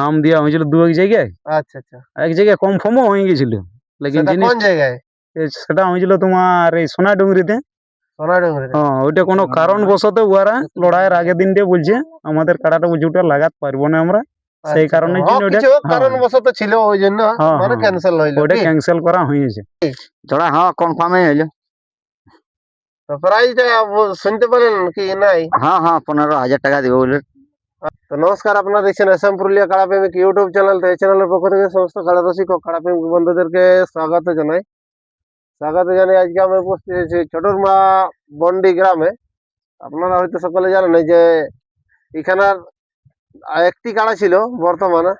নাম দেওয়া হয়েছিল দু এক জায়গায়। আচ্ছা আচ্ছা, এক জায়গায় কনফার্মও হয়ে গেছিল, লেকিন সেটা কোন জায়গায়? সেটা হয়েছিল তোমার এই সোনাডুঙ্গরিতে। সোনাডুঙ্গরিতে। হ্যাঁ, ওইটা কোনো কারণবশত ওরা লড়াইয়ের আগের দিন দিয়ে বলছে আমাদের কাড়াটা বলছে ওটা লাগাতে পারবো না আমরা, সেই আচ্ছা, কারণের হ্যাঁ, জন্য ওটা কিছু কারণবশত ছিল ওই জন্য মানে হ্যাঁ ক্যান্সেল হইলো ওটা কি? ক্যান্সেল করা হয়েছে। জোড়া হ্যাঁ কনফার্মই হইলো। তো প্রাইসটা শুনতে পারেন কি নাই? হ্যাঁ হ্যাঁ 15,000 টাকা দিব বলে। তো নমস্কার, আপনারা দেখছেন আসাম পুরুলিয়া কাড়া প্রেমিক ইউটিউব চ্যানেল। তো এই চ্যানেলের পক্ষ থেকে সমস্ত কাড়া রসিক ও কাড়া প্রেমিক বন্ধুদেরকে স্বাগত জানাই। আজকে আমি উপস্থিত হয়েছি ছোটরমা বন্ডি গ্রামে। আপনারা হয়তো সকলে জানেন এই যে এখানের একটি কাড়া ছিল বর্তমানে,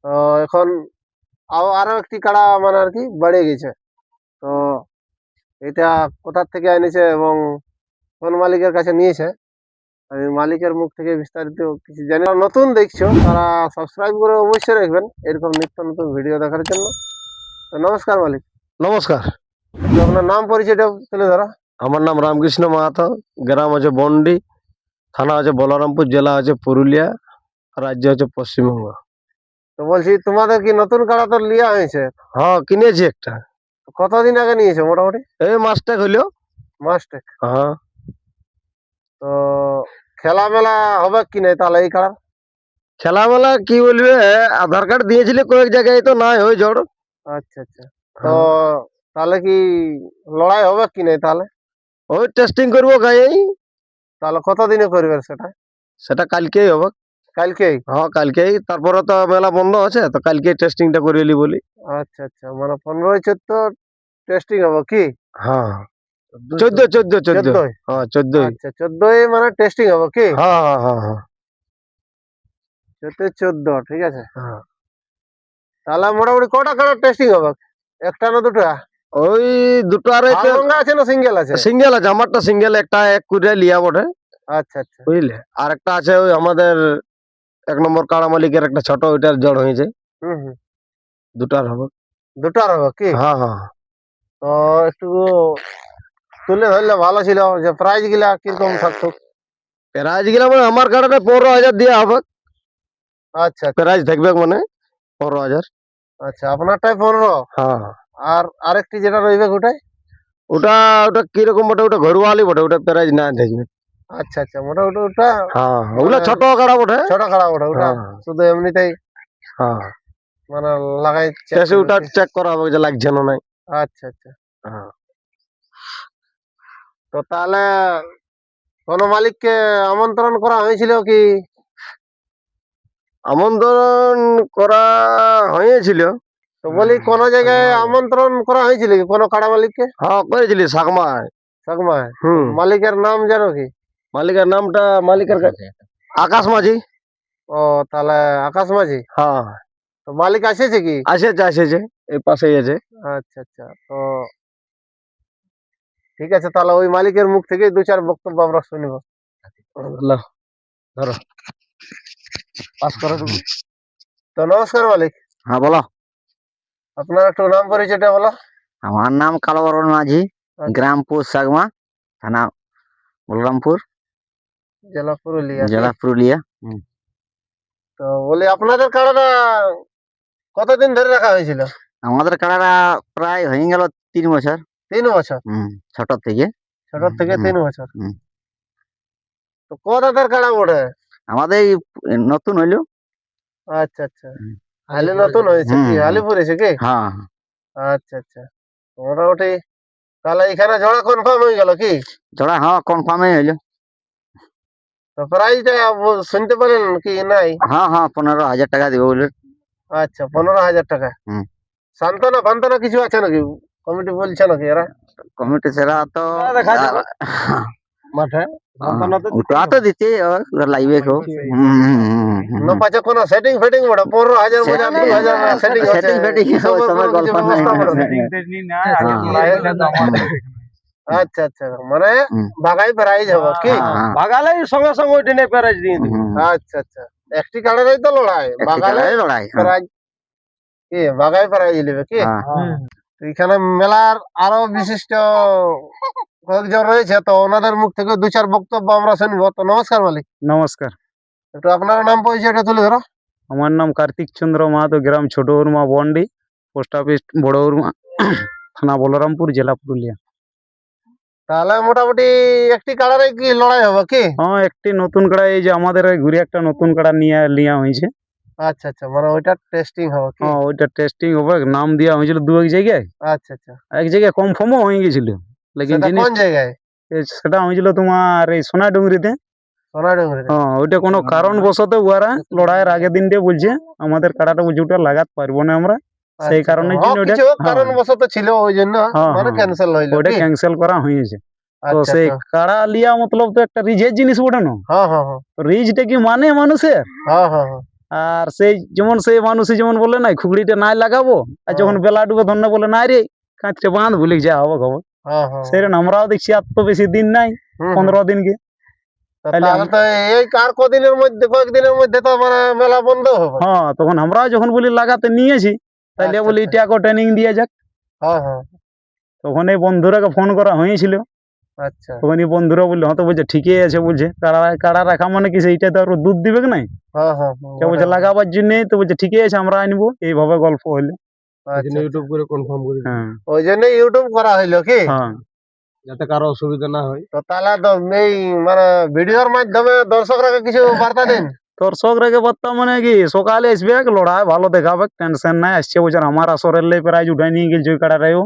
তো এখন আরো একটি কাড়া মানে আর কি বেড়ে গেছে। তো এটা কোথার থেকে এনেছে এবং কোন মালিকের কাছে নিয়েছে, আমি মালিকের মুখ থেকে বিস্তারিত কিছু জানি। যারা নতুন দেখছো তারা সাবস্ক্রাইব করে অবশ্যই রাখবেন এরকম নিত্য নতুন ভিডিও দেখার জন্য। তো নমস্কার মালিক। নমস্কার, তো আপনার নাম পরিচয়টা তুলে ধরো। আমার নাম রামকৃষ্ণ মাহাতো, গ্রাম হচ্ছে বন্ডি, থানা হচ্ছে বলরামপুর, জেলা হচ্ছে পুরুলিয়া, রাজ্য হচ্ছে পশ্চিমবঙ্গ। তো বলছি তোমাদের কি নতুন কাড়া তো লিয়া হয়েছে? হ্যাঁ, কিনেছি একটা। কতদিন আগে নিয়েছো মোটামুটি? এই মাসটা হইলো। মাসটেক। হ্যাঁ, তো খেলা মেলা হবে কি নাই তাহলে এই কাড়া? খেলামেলা কি বলবে, আধার কার্ড দিয়েছিল কয়েক জায়গায়, তো নাই ওই জড়। আচ্ছা আচ্ছা, তো তাহলে কি লড়াই হবে কি নাই তাহলে? ওই টেস্টিং করবো গায়ে। তাহলে কতদিনে করবে সেটা? সেটা কালকেই হবে। কালকেই? হ্যাঁ কালকেই, তারপরে তো মেলা বন্ধ আছে, তো কালকে টেস্টিংটা করিয়ে বলি। আচ্ছা আচ্ছা, মানে 15-14 টেস্টিং হবে কি? হ্যাঁ 14 হ্যাঁ 14। আচ্ছা 14 মানে টেস্টিং হবে কি? হ্যাঁ হ্যাঁ হ্যাঁ হ্যাঁ 14, ঠিক আছে। হ্যাঁ। তাহলে মোটামুটি কটা কালার টেস্টিং হবে? একটা না দুটো? ওই দুটো আর হাড়ভাঙ্গা আছে না সিঙ্গেল আছে? সিঙ্গেল আছে, আমারটা সিঙ্গেল, একটা এক কুড়িয়া লিয়া বটে, আচ্ছা আচ্ছা, বুঝলে। আর একটা আছে ওই আমাদের 1 নম্বর কাড়া মালিকের একটা ছোট, ওইটার জড় হয়েছে। হুম হুম, দুটার হবে। দুটার হবে কি? হ্যাঁ হ্যাঁ। তো একটু তুলে ধরলে ভালো ছিল, যে প্রাইজ গুলা কিরকম থাকতো। প্রাইজ গেলে মানে আমার কাড়াটা 15,000 দেওয়া হবে। আচ্ছা প্রাইজ থাকবে মানে 15,000। আচ্ছা, আপনারটাই 15? হ্যাঁ, আর আরেকটি যেটা রইবে ওটাই? ওটা ওটা কিরকম বটে, ওটা ঘরোয়ালি বটে, ওটা প্রাইজ না থাকবে। আচ্ছা আচ্ছা, মোটামুটি ওটা হ্যাঁ, ওগুলা ছোট কাড়া বটে। ছোট কাড়া ওটা, ওটা হ্যাঁ শুধু এমনিতেই হ্যাঁ, মানে লাগাই শেষে ওটা চেক করা হবে যে লাগছে না নাই। আচ্ছা আচ্ছা, হ্যাঁ। তো তাহলে কোন মালিককে আমন্ত্রণ করা হয়েছিল কি? আমন্ত্রণ করা হয়েছিল। তো বলি কোন জায়গায় আমন্ত্রণ করা হয়েছিল কি কোন কাড়া মালিককে? হ্যাঁ করেছিলি সাকমায়। সাগমায়? হুম। মালিকের নাম জানো কি? মালিকের নামটা আকাশ মাঝি। ও, তাহলে আকাশ মাঝি। হ্যাঁ তো মালিক আসেছে কি? আসেছে এই পাশেই আছে। আচ্ছা আচ্ছা, তো ঠিক আছে, তাহলে ওই মালিকের মুখ থেকে দু চার বক্তব্য আমরা শুনবো। লো, ধরো পাস করো তুমি। তো নমস্কার মালিক, হ্যাঁ বলো। আপনার একটু নাম পরিচয়টা বলো। আমার নাম কালোবরণ মাঝি, আচ্ছা। গ্রাম পোষাগমা, থানা বলরামপুর, জেলা পুরুলিয়া কি? জেলা পুরুলিয়া। তো বলি আপনাদের কাড়াটা কতদিন ধরে রাখা হয়েছিল? আমাদের কাড়াটা প্রায় হয়ে গেল 3 বছর। 3 বছর? ছোট থেকে। ছোট থেকে হুম, 3 বছর? হুম। তো কদাদের কাড়া ওঠে? আমাদের এই নতুন হইলো। আচ্ছা আচ্ছা, হুম, হালি নতুন হয়েছে হুম, কি? হুম। হালি পড়েছে কি? হ্যাঁ আচ্ছা আচ্ছা, মোটামুটি তাহলে এখানে জোড়া কনফার্ম হয়ে গেল কি? জোড়া হ্যাঁ কনফার্মই হইলো। তো প্রাইসটা শুনতে পারেন কি নাই? হ্যাঁ 15,000 টাকা দিব বলে। আচ্ছা, 15,000 টাকা। হুম। সান্ত্বনা ফান্তনা কিছু আছে নাকি? কমিটি বলছে নাকি এরা? কমিটি সেরা তো দেখা যাবে মাঠে। ওটা তো দিতে লাগবে কেউ। না পাচ্ছে কোনো সেটিং ফেটিং বড় 15,000 মধ্যে 2,000 সেটিং হচ্ছে। সেটিং ফেটিং এসবের ওই সময় কোনো কিছু গল্প নাই। ব্যবস্থা করো না? আচ্ছা আচ্ছা, মানে ভাগাই প্রাইজ হবে কি? বাগালে সঙ্গে সঙ্গে ওই দিনে প্রাইজ দিয়ে দিবে। আচ্ছা আচ্ছা, একটি কাড়ারই তো লড়াই, বাগালে লড়াই। প্রাইজ কি? বাগাই প্রাইজ নেবে কি? হ্যাঁ। তো এখানে মেলার আরো বিশিষ্ট কয়েকজন রয়েছে, তো ওনাদের মুখ থেকে দু চার বক্তব্য আমরা শুনবো। তো নমস্কার মালিক, নমস্কার। একটু আপনার নাম পরিচয়টা তুলে ধরো। আমার নাম কার্তিক চন্দ্র মাহাতো, গ্রাম ছোট উরমা বন্ডি, পোস্ট অফিস বড় উরমা, থানা বলরামপুর, জেলা পুরুলিয়া। তাহলে মোটামুটি একটি কাড়ারে কি লড়াই হবে কি? হ্যাঁ, একটি নতুন কাড়া, এই যে আমাদের এই ঘুরে একটা নতুন কাড়া নিয়ে নেওয়া হয়েছে। আচ্ছা আচ্ছা, মানে ওইটা টেস্টিং হবে কি? হ্যাঁ, ওইটা টেস্টিং হবে, নাম দেওয়া হয়েছিল দু এক জায়গায়। আচ্ছা আচ্ছা, এক জায়গায় কনফার্মও হয়ে গেছিল, লেকিন সেটা জিনিস কোন জায়গায়? সেটা হয়েছিল তোমার এই সোনাডুঙ্গরিতে। সোনাডুঙ্গরি? হ্যাঁ, ওইটা কোনো কারণবশত ওরা লড়াইয়ের আগের দিন দিয়ে বলছে আমাদের কাড়াটা বলছে ওটা লাগাতে পারবো না আমরা, সেই কারণের জন্য ওইটা কিছু কারণবশত ছিল ওই জন্য হ্যাঁ, মানে হ্যাঁ, ক্যান্সেল হইলো ওইটা কি? ক্যান্সেল করা হয়েছে। তো আচ্ছা সেই আচ্ছা, কাড়া লিয়া মতলব তো একটা রিজের জিনিস বটে না। হ্যাঁ হ্যাঁ হ্যাঁ রিজটা কি মানে মানুষের, হ্যাঁ হ্যাঁ হ্যাঁ, আর সেই যেমন সেই মানুষই যেমন বলে নাই খুগড়িটা নাই লাগাবো, আর যখন বেলা ডুবে ধন্য বলে নাই রে কাঁচটা বাঁধ ভুলে যা হবে খবর। হ্যাঁ হ্যাঁ, সেরকম আমরাও দেখছি আর তো বেশি দিন নাই, হুম, 15 দিনকে। তাহলে তাহলে তো এই কয়েকদিনের মধ্যে তো মানে মেলা বন্ধ হবে। হ্যাঁ, তখন আমরাও যখন বলি লাগাতে নিয়েছি, তাহলে আচ্ছা, বলি আচ্ছা। এটাকে ট্রেনিং দিয়ে যাক। হ্যাঁ হ্যাঁ, তখন এই বন্ধুরাকে ফোন করা হয়েছিল, আচ্ছা, তখন এই বন্ধুরা বললো হয়তো বলছে ঠিকই আছে, বলছে কাড়া কাড়া রাখা মানে কি সেইটা তো আরো দুধ দিবে কি নাই, হ্যাঁ হ্যাঁ, সে বলছে লাগাবার জন্য, তো বলছে ঠিকই আছে আমরা আনবো, এইভাবে গল্প হইলো। আচ্ছা, ইউটিউব করে কনফার্ম করে দিই, হ্যাঁ ওই জন্য ইউটিউব করা হইলো কি? হ্যাঁ, যাতে কারো অসুবিধা না হয়। তো তাহলে তো এই মানে ভিডিওর মাধ্যমে দর্শকরা কিছু বার্তা দিন। দর্শক রেখে বার্তা মানে কি, সকালে আসবে লড়াই ভালো দেখাবে, টেনশন নাই। আসছে বছর আমার আসরের লাই প্রাইজ উঠাই নিয়ে গেছে ওই কাড়াটাও,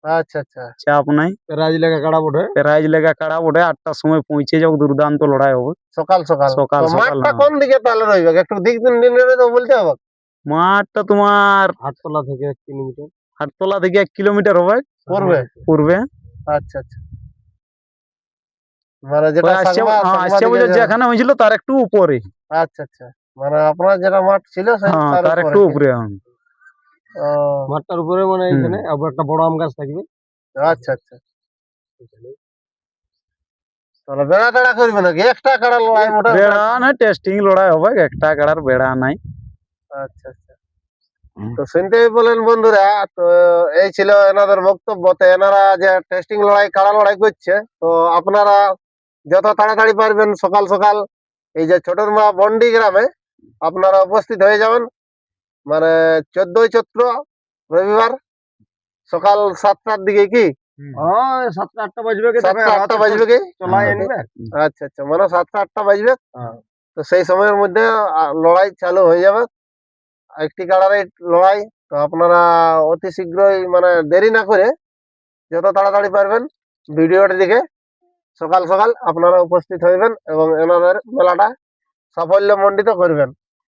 আচ্ছা আচ্ছা, চাপ নাই। রাজ লেখা কাড়া বটে। প্রাইজ লেগা কাড়া বটে, 8টার সময় পৌঁছে যাও, দুর্দান্ত লড়াই হবে। সকাল সকাল। সকাল তো সকাল, মাঠটা হ্যাঁ। কোন দিকে তাহলে রইবে? একটু দিক নির্ণয় তো বলতে হবে। মাঠটা তোমার হাটতলা থেকে 1 কিলোমিটার। হাটতলা থেকে 1 কিলোমিটার হবে পূর্বে? পূর্বে। আচ্ছা আচ্ছা, মানে ওই যেটা আসছে আসছে সাংবাদিক বছর যেখানে হয়েছিল তার একটু উপরে। আচ্ছা আচ্ছা, মানে আপনার যেটা মাঠ ছিল হ্যাঁ, তার তার একটু উপরে, হ্যাঁ। ও, মাঠটার উপরে মানে হুম। এইখানে আবার একটা বড় আম গাছ থাকবে। আচ্ছা আচ্ছা, তাহলে বেড়া টেড়া করবে নাকি? একটা কাড়া লড়াই মোটা? বেড়া নাই, টেস্টিং লড়াই হবে, একটা কাড়ার বেড়া নাই। আচ্ছা আচ্ছা, তো শুনতেই বলেন বন্ধুরা, তো এই ছিল এনাদের বক্তব্য। তো এনারা যে টেস্টিং লড়াই কাড়া লড়াই করছে, তো আপনারা যত তাড়াতাড়ি পারবেন সকাল সকাল এই যে ছোটরমা বন্ডি গ্রামে আপনারা উপস্থিত হয়ে যাবেন। মানে 14ই চৈত্র রবিবার সকাল 7টার দিকে কি? হ্যাঁ 7টা-8টা বাজবে কি? 7টা-8টা বাজবে কি? চলাই আনবে। আচ্ছা আচ্ছা, মানে 7টা-8টা বাজবে। হ্যাঁ। তো সেই সময়ের মধ্যে লড়াই চালু হয়ে যাবে, একটি কাড়ারে লড়াই। তো আপনারা অতি শীঘ্রই মানে দেরি না করে যত তাড়াতাড়ি পারবেন ভিডিওটি দেখে সকাল সকাল আপনারা উপস্থিত হইবেন এবং এনাদের মেলাটা সাফল্যমণ্ডিত করবেন।